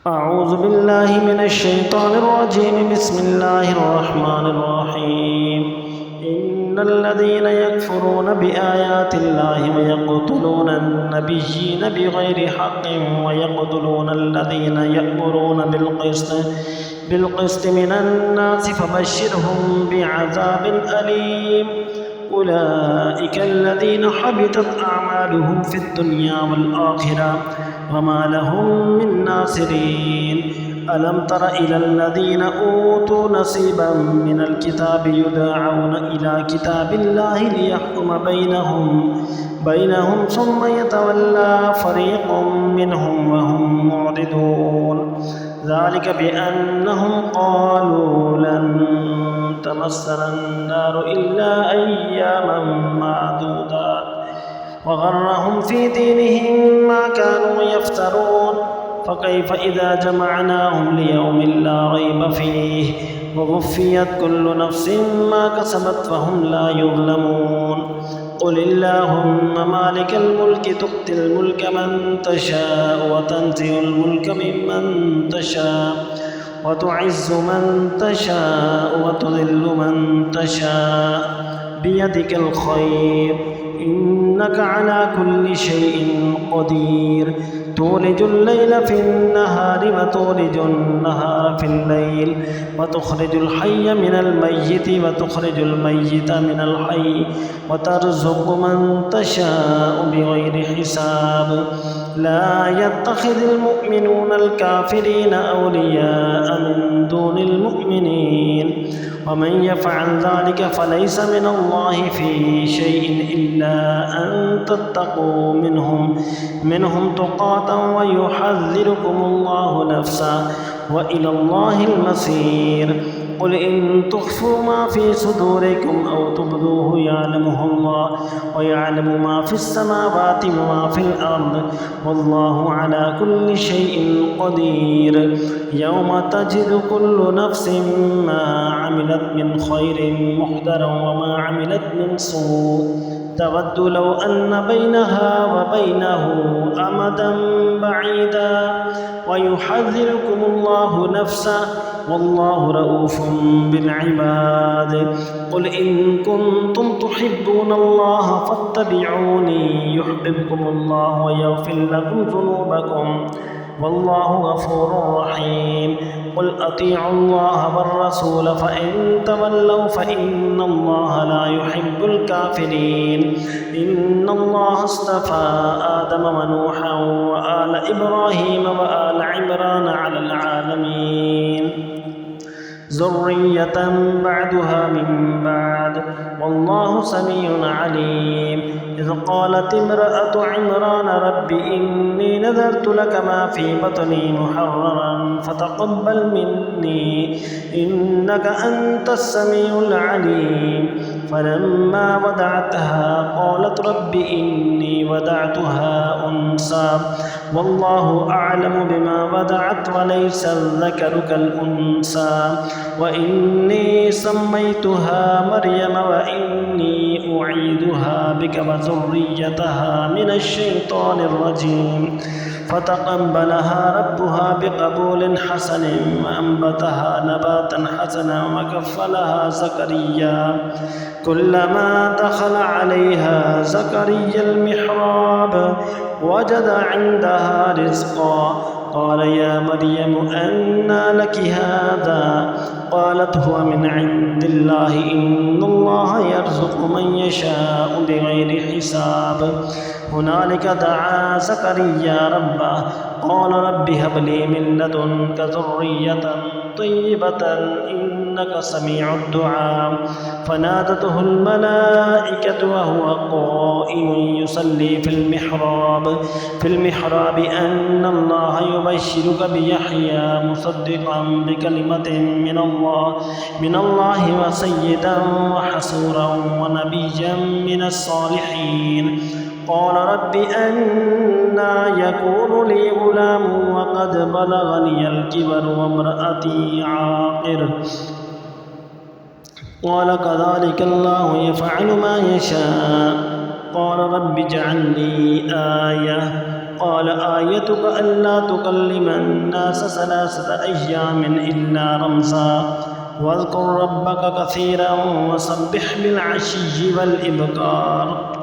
أعوذ بالله من الشيطان الرجيم. بسم الله الرحمن الرحيم. إن الذين يكفرون بآيات الله ويقتلون النبيين بغير حق ويقتلون الذين يأمرون بالقسط من الناس فبشرهم بعذاب أليم. أولئك الذين حبطت أعمالهم في الدنيا والآخرة وما لهم من ناصرين. ألم تر إلى الذين أوتوا نصيبا من الكتاب يدعون إلى كتاب الله ليحكم بينهم ثم يتولى فريق منهم وهم معرضون. ذلك بأنهم قالوا لن تمسنا النار إلا أياما معدودات وغرهم في دينهم ما كانوا يفترون. فكيف إذا جمعناهم ليوم لا ريب فيه ووفيت كل نفس ما كسبت فهم لا يظلمون. قل اللهم مالك الملك تؤتي الملك من تشاء وتنزع الملك ممن تشاء وتعز من تشاء وتذل من تشاء بيدك الخير إنك على كل شيء قدير. تولج الليل في النهار وتولج النهار في الليل وتخرج الحي من الميت وتخرج الميت من الحي وترزق من تشاء بغير حساب. لا يتخذ المؤمنون الكافرين أولياء من دون المؤمنين ومن يفعل ذلك فليس من الله في شيء إلا أن تتقوا منهم تقاة ويحذركم الله نفسه وإلى الله المصير. قل إن تخفوا ما في صدوركم أو تبدوه يعلمه الله ويعلم ما في السماوات وما في الأرض والله على كل شيء قدير. يوم تجد كل نفس ما عملت من خير محضرا وما عملت من سوء تود لو أن بينها وبينه أمدا بعيدا ويحذركم الله نفسه والله رؤوف بالعباد. قل إن كنتم تحبون الله فاتبعوني يحببكم الله ويغفر لكم ذنوبكم والله غفور رحيم. قل أطيعوا الله والرسول فإن تولوا فإن الله لا يحب الكافرين. إن الله اصطفى آدم ونوحا وآل إبراهيم وآل عمران على العالمين ذرية بعدها من بعد والله سميع عليم. إذ قالت امرأة عمران رب إني نذرت لك ما في بطني محررا فتقبل مني إنك أنت السميع العليم. فلما ودعتها قالت رب إني ودعتها أنثى والله أعلم بما ودعت وليس الذكر كالأنثى وإني سميتها مريم وإني أعيذها بك وذريتها من الشيطان الرجيم. فتقبلها ربها بقبول حسن وأنبتها نباتا حسنا وكفلها زكريا. كلما دخل عليها زكريا المحراب وجد عندها رزقا قال يا مريم أنى لك هذا قالت هو من عند الله إن الله يرزق من يشاء بغير حساب. هنالك دعا زكريا ربه قال رب هب لي من لدنك ذرية طيبة إنك سميع الدعاء. فنادته الملائكة وهو قائم يصلي في المحراب أن الله يبشرك بيحيى مصدقا بكلمة من الله وسيدا وحسورا ونبيا من الصالحين. قال رب أنى يكون لي غلام وقد بلغني الكبر وامرأتي عاقر قال كذلك الله يفعل ما يشاء. قال رب اجعل لي آية قال آيتك ألا تكلم الناس 3 أيام إلا رمزا واذكر ربك كثيرا وسبح بالعشي والإبكار